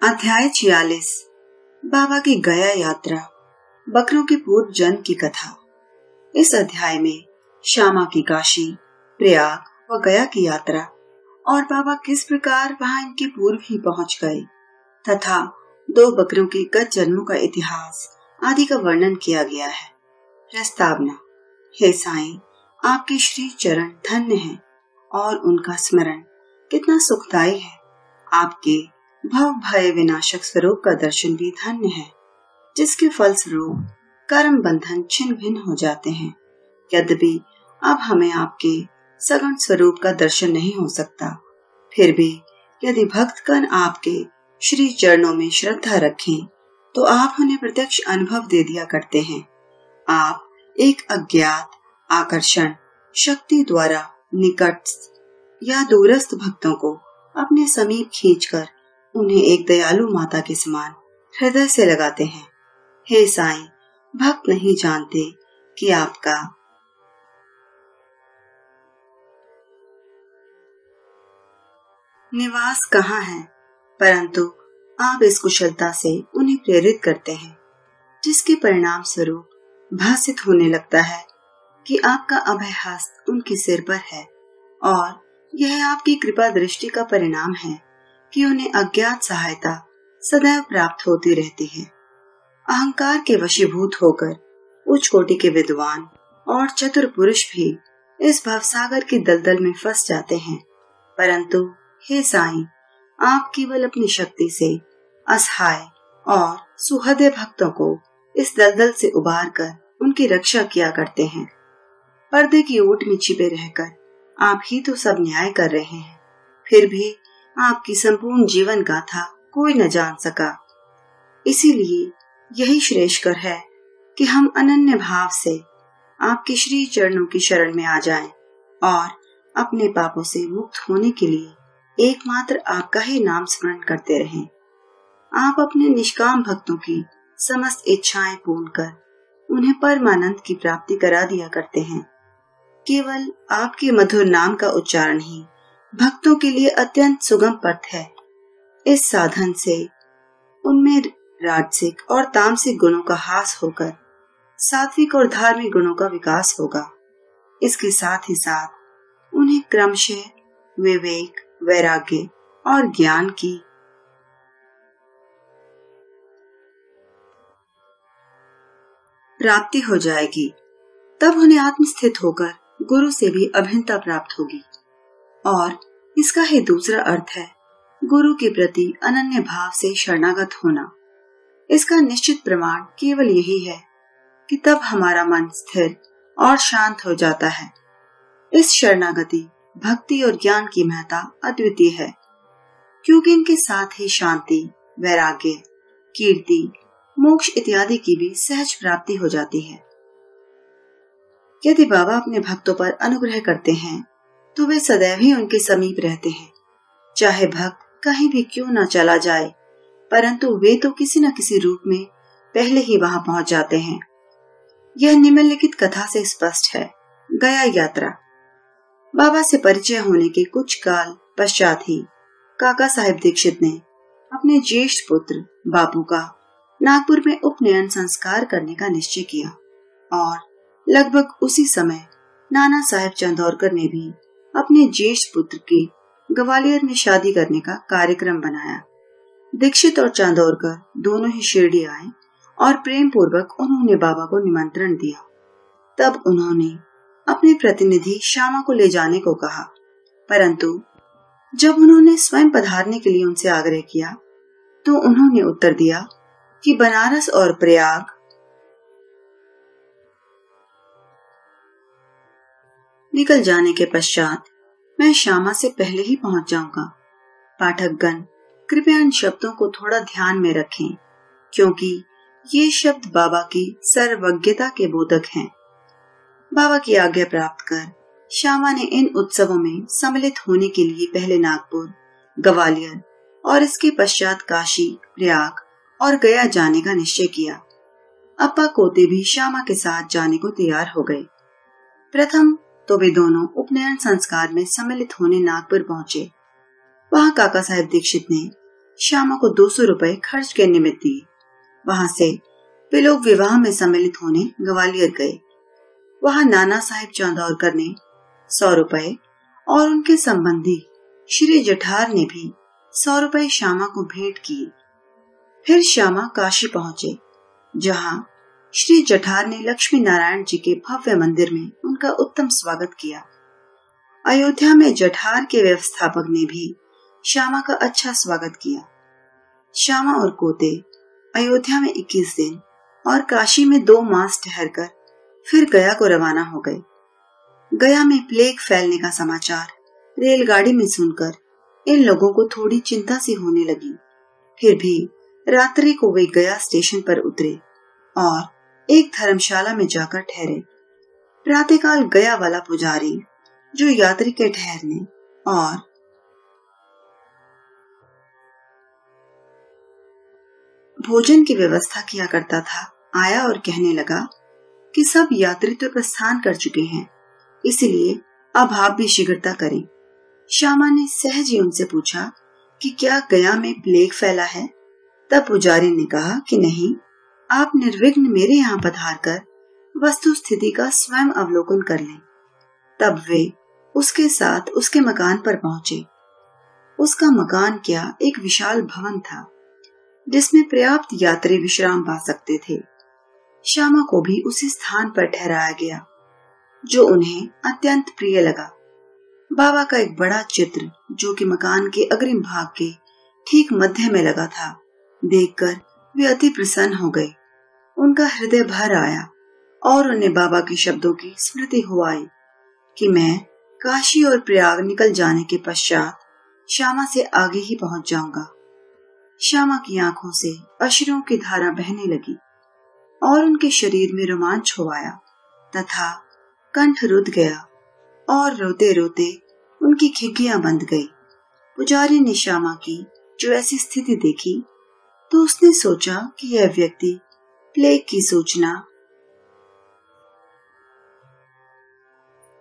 अध्याय 46 बाबा की गया यात्रा, बकरों के पूर्व जन्म की कथा। इस अध्याय में श्यामा की काशी, प्रयाग व गया की यात्रा और बाबा किस प्रकार वहां इनके पूर्व ही पहुंच गए तथा 2 बकरों के गत जन्मों का इतिहास आदि का वर्णन किया गया है। प्रस्तावना। हे साईं, आपके श्री चरण धन्य हैं और उनका स्मरण कितना सुखदायी है। आपके भव भय विनाशक स्वरूप का दर्शन भी धन्य है, जिसके फलस्वरूप कर्म बंधन छिन्न भिन्न हो जाते हैं। यद्यपि अब हमें आपके सगुण स्वरूप का दर्शन नहीं हो सकता, फिर भी यदि भक्तगण आपके श्री चरणों में श्रद्धा रखें तो आप उन्हें प्रत्यक्ष अनुभव दे दिया करते हैं। आप एक अज्ञात आकर्षण शक्ति द्वारा निकटस्थ या दूरस्थ भक्तों को अपने समीप खींचकर उन्हें एक दयालु माता के समान हृदय से लगाते हैं। हे साईं, भक्त नहीं जानते कि आपका निवास कहाँ है, परंतु आप इस कुशलता से उन्हें प्रेरित करते हैं, जिसके परिणाम स्वरूप भासित होने लगता है कि आपका अभय हस्त उनके सिर पर है और यह आपकी कृपा दृष्टि का परिणाम है कि उन्हें अज्ञात सहायता सदैव प्राप्त होती रहती है। अहंकार के वशीभूत होकर उच्च कोटि के विद्वान और चतुर पुरुष भी इस भवसागर की दलदल में फंस जाते हैं, परंतु हे साईं, आप केवल अपनी शक्ति से असहाय और सुहृदय भक्तों को इस दलदल से उबार कर उनकी रक्षा किया करते हैं। पर्दे की ओट में छिपे रहकर आप ही तो सब न्याय कर रहे हैं, फिर भी आपकी संपूर्ण जीवन गाथा कोई न जान सका। इसीलिए यही श्रेष्ठकर है कि हम अनन्य भाव से आपके श्री चरणों की शरण में आ जाएं और अपने पापों से मुक्त होने के लिए एकमात्र आपका ही नाम स्मरण करते रहें। आप अपने निष्काम भक्तों की समस्त इच्छाएं पूर्ण कर उन्हें परमानंद की प्राप्ति करा दिया करते हैं। केवल आपके मधुर नाम का उच्चारण ही भक्तों के लिए अत्यंत सुगम पथ है। इस साधन से उनमें राजसिक और तामसिक गुणों का हास होकर सात्विक और धार्मिक गुणों का विकास होगा। इसके साथ ही साथ उन्हें क्रमशः विवेक, वैराग्य और ज्ञान की प्राप्ति हो जाएगी। तब उन्हें आत्मस्थित होकर गुरु से भी अभिन्नता प्राप्त होगी और इसका ही दूसरा अर्थ है गुरु के प्रति अनन्य भाव से शरणागत होना। इसका निश्चित प्रमाण केवल यही है कि तब हमारा मन स्थिर और शांत हो जाता है। इस शरणागति, भक्ति और ज्ञान की महत्ता अद्वितीय है, क्योंकि इनके साथ ही शांति, वैराग्य, कीर्ति, मोक्ष इत्यादि की भी सहज प्राप्ति हो जाती है। यदि बाबा अपने भक्तों पर अनुग्रह करते हैं तो वे सदैव ही उनके समीप रहते हैं, चाहे भक्त कहीं भी क्यों न चला जाए, परंतु वे तो किसी न किसी रूप में पहले ही वहां पहुंच जाते हैं। यह निम्नलिखित कथा से स्पष्ट है। गया यात्रा। बाबा से परिचय होने के कुछ काल पश्चात ही काका साहेब दीक्षित ने अपने ज्येष्ठ पुत्र बापू का नागपुर में उपनयन संस्कार करने का निश्चय किया और लगभग उसी समय नाना साहेब चंदौरकर ने भी अपने ज्येष्ठ पुत्र की ग्वालियर में शादी करने का कार्यक्रम बनाया। दीक्षित और चांदौरकर दोनों ही शिरडी आए और प्रेम पूर्वक उन्होंने बाबा को निमंत्रण दिया। तब उन्होंने अपने प्रतिनिधि श्यामा को ले जाने को कहा, परंतु जब उन्होंने स्वयं पधारने के लिए उनसे आग्रह किया तो उन्होंने उत्तर दिया कि बनारस और प्रयाग निकल जाने के पश्चात मैं श्यामा से पहले ही पहुंच जाऊंगा। पाठकगण कृपया इन शब्दों को थोड़ा ध्यान में रखें, क्योंकि ये शब्द बाबा की सर्वज्ञता के बोधक हैं। बाबा की आज्ञा प्राप्त कर श्यामा ने इन उत्सवों में सम्मिलित होने के लिए पहले नागपुर, ग्वालियर और इसके पश्चात काशी, प्रयाग और गया जाने का निश्चय किया। अप्पा कोते भी श्यामा के साथ जाने को तैयार हो गए। प्रथम तो वे दोनों उपनयन संस्कार में सम्मिलित होने नागपुर पहुंचे। वहां काका साहेब दीक्षित ने श्यामा को 200 रुपए खर्च के निमित्त दिए। वहां से वे लोग विवाह में सम्मिलित होने ग्वालियर गए। वहां नाना साहिब चौंधौरकर ने 100 रुपए और उनके संबंधी श्री जठार ने भी 100 रुपए श्यामा को भेंट किए। फिर श्यामा काशी पहुंचे, जहां श्री जठार ने लक्ष्मी नारायण जी के भव्य मंदिर में उनका उत्तम स्वागत किया। अयोध्या में जठार के व्यवस्थापक ने भी श्यामा का अच्छा स्वागत किया। श्यामा और कोते अयोध्या में 21 दिन और काशी में 2 मास ठहरकर फिर गया को रवाना हो गए। गया में प्लेग फैलने का समाचार रेलगाड़ी में सुनकर इन लोगों को थोड़ी चिंता सी होने लगी। फिर भी रात्रि को वे गया स्टेशन पर उतरे और एक धर्मशाला में जाकर ठहरे। प्रातःकाल गया वाला पुजारी, जो यात्री के ठहरने और भोजन की व्यवस्था किया करता था, आया और कहने लगा कि सब यात्री तो प्रस्थान कर चुके हैं, इसलिए अब आप भी शीघ्रता करें। श्यामा ने सहज ही उनसे पूछा कि क्या गया में प्लेग फैला है? तब पुजारी ने कहा कि नहीं, आप निर्विघ्न मेरे यहाँ पधारकर वस्तु स्थिति का स्वयं अवलोकन कर लें। तब वे उसके साथ उसके मकान पर पहुंचे। उसका मकान क्या, एक विशाल भवन था जिसमें पर्याप्त यात्री विश्राम पा सकते थे। श्यामा को भी उसी स्थान पर ठहराया गया जो उन्हें अत्यंत प्रिय लगा। बाबा का एक बड़ा चित्र, जो कि मकान के अग्रिम भाग के ठीक मध्य में लगा था, देखकर वे अति प्रसन्न हो गए। उनका हृदय भर आया और उन्हें बाबा के शब्दों की स्मृति हो आई कि मैं काशी और प्रयाग निकल जाने के पश्चात श्यामा से आगे ही पहुंच जाऊंगा। श्यामा की आंखों से अश्रुओं की धारा बहने लगी और उनके शरीर में रोमांच हो आया तथा कंठ रुध गया और रोते रोते उनकी खिग्गियां बंध गई। पुजारी ने श्यामा की जो ऐसी स्थिति देखी तो उसने सोचा कि यह व्यक्ति प्लेग की सूचना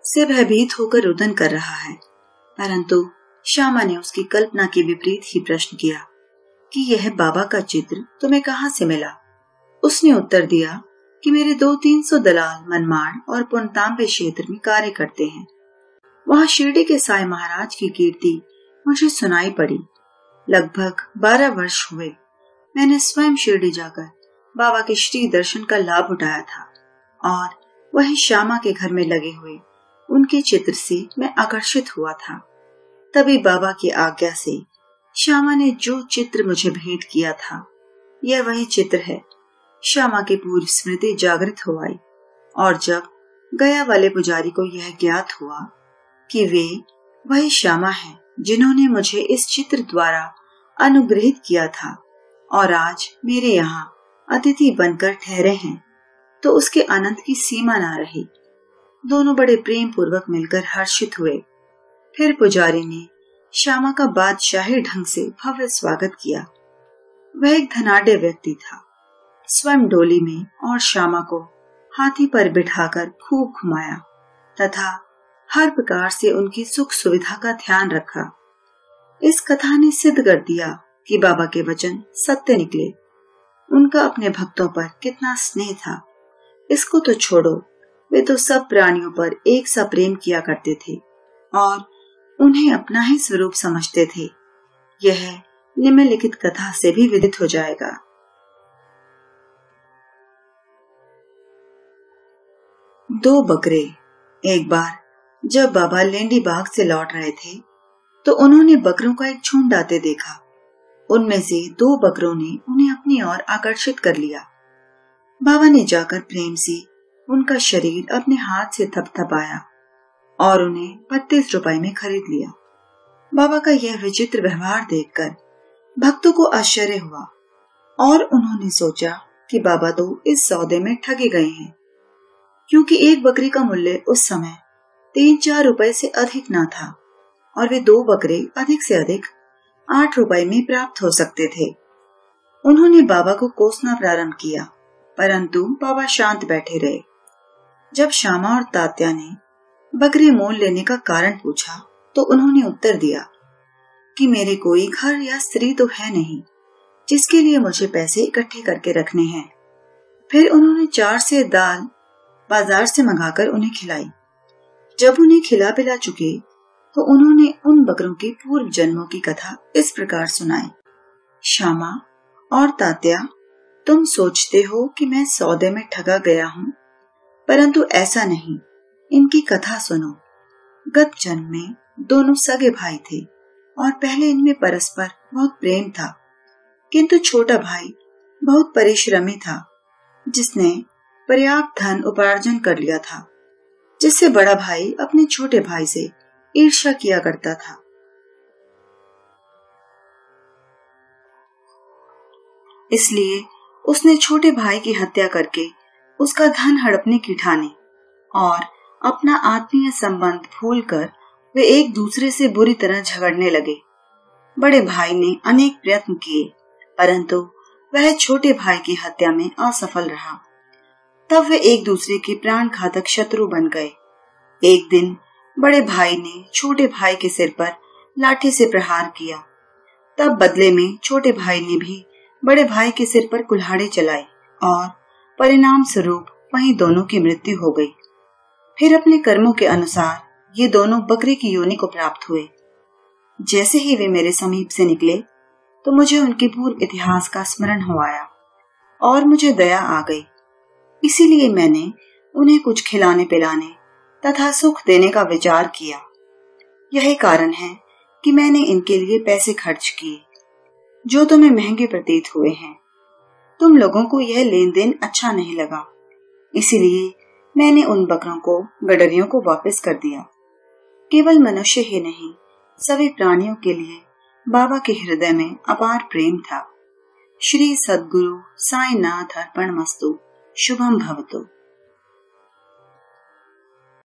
से भयभीत होकर रुदन कर रहा है, परंतु श्यामा ने उसकी कल्पना के विपरीत ही प्रश्न किया कि यह बाबा का चित्र तुम्हें कहाँ से मिला? उसने उत्तर दिया कि मेरे 200-300 दलाल मनमाड़ और पुनतांबे क्षेत्र में कार्य करते हैं। वहां शिरडी के साईं महाराज की कीर्ति मुझे सुनाई पड़ी। लगभग 12 वर्ष हुए मैंने स्वयं शिरडी जाकर बाबा के श्री दर्शन का लाभ उठाया था और वहीं श्यामा के घर में लगे हुए उनके चित्र से मैं आकर्षित हुआ था। तभी बाबा की आज्ञा से श्यामा ने जो चित्र मुझे भेंट किया था, यह वही चित्र है। श्यामा की पूर्व स्मृति जागृत हो आई और जब गया वाले पुजारी को यह ज्ञात हुआ कि वे वही श्यामा हैं जिन्होंने मुझे इस चित्र द्वारा अनुग्रहित किया था और आज मेरे यहाँ अतिथि बनकर ठहरे हैं, तो उसके आनंद की सीमा न रही। दोनों बड़े प्रेम पूर्वक मिलकर हर्षित हुए। फिर पुजारी ने श्यामा का बादशाही ढंग से भव्य स्वागत किया। वह एक धनाढ्य व्यक्ति था। स्वयं डोली में और श्यामा को हाथी पर बिठाकर खूब घुमाया तथा हर प्रकार से उनकी सुख सुविधा का ध्यान रखा। इस कथा ने सिद्ध कर दिया कि बाबा के वचन सत्य निकले। उनका अपने भक्तों पर कितना स्नेह था, इसको तो छोड़ो, वे तो सब प्राणियों पर एक सा प्रेम किया करते थे और उन्हें अपना ही स्वरूप समझते थे। यह निम्नलिखित कथा से भी विदित हो जाएगा। दो बकरे। एक बार जब बाबा लेंडी बाग से लौट रहे थे तो उन्होंने बकरों का एक झुंड आते देखा। उनमें से 2 बकरों ने उन्हें अपनी ओर आकर्षित कर लिया। बाबा ने जाकर प्रेम से उनका शरीर अपने हाथ से थपथपाया और उन्हें 32 रुपए में खरीद लिया। बाबा का यह विचित्र व्यवहार देखकर भक्तों को आश्चर्य हुआ और उन्होंने सोचा कि बाबा तो इस सौदे में ठगे गए हैं, क्योंकि एक बकरी का मूल्य उस समय 3-4 रुपए से अधिक न था और वे 2 बकरे अधिक से अधिक 8 रुपए में प्राप्त हो सकते थे। उन्होंने बाबा को कोसना प्रारंभ किया, परंतु बाबा शांत बैठे रहे। जब श्यामा और तात्या ने बकरी मोल लेने का कारण पूछा तो उन्होंने उत्तर दिया कि मेरे कोई घर या स्त्री तो है नहीं जिसके लिए मुझे पैसे इकट्ठे करके रखने हैं। फिर उन्होंने 4 सेर दाल बाजार से मंगाकर उन्हें खिलाई। जब उन्हें खिला पिला चुके तो उन्होंने उन बकरों के पूर्व जन्मों की कथा इस प्रकार सुनाई। श्यामा और तात्या, तुम सोचते हो कि मैं सौदे में ठगा गया हूँ, परंतु ऐसा नहीं। इनकी कथा सुनो। गत जन्म में दोनों सगे भाई थे और पहले इनमें परस्पर बहुत प्रेम था, किंतु छोटा भाई बहुत परिश्रमी था, जिसने पर्याप्त धन उपार्जन कर लिया था, जिससे बड़ा भाई अपने छोटे भाई से ईर्ष्या किया करता था। इसलिए उसने छोटे भाई की हत्या करके उसका धन हड़पने की ठानी और अपना आत्मीय संबंध भूलकर वे एक दूसरे से बुरी तरह झगड़ने लगे। बड़े भाई ने अनेक प्रयत्न किए, परंतु वह छोटे भाई की हत्या में असफल रहा। तब वे एक दूसरे के प्राण घातक शत्रु बन गए। एक दिन बड़े भाई ने छोटे भाई के सिर पर लाठी से प्रहार किया। तब बदले में छोटे भाई ने भी बड़े भाई के सिर पर कुल्हाड़ी चलाई और परिणाम स्वरूप वहीं दोनों की मृत्यु हो गई। फिर अपने कर्मों के अनुसार ये दोनों बकरी की योनि को प्राप्त हुए। जैसे ही वे मेरे समीप से निकले तो मुझे उनके पूर्व इतिहास का स्मरण हो आया और मुझे दया आ गई। इसीलिए मैंने उन्हें कुछ खिलाने पिलाने तथा सुख देने का विचार किया। यही कारण है कि मैंने इनके लिए पैसे खर्च किए, जो तुम्हें महंगे प्रतीत हुए हैं। तुम लोगों को यह लेन देन अच्छा नहीं लगा, इसीलिए मैंने उन बकरों को गडरियों को वापस कर दिया। केवल मनुष्य ही नहीं, सभी प्राणियों के लिए बाबा के हृदय में अपार प्रेम था। श्री सद्गुरु साईनाथ अर्पणमस्तु। शुभम भवतु।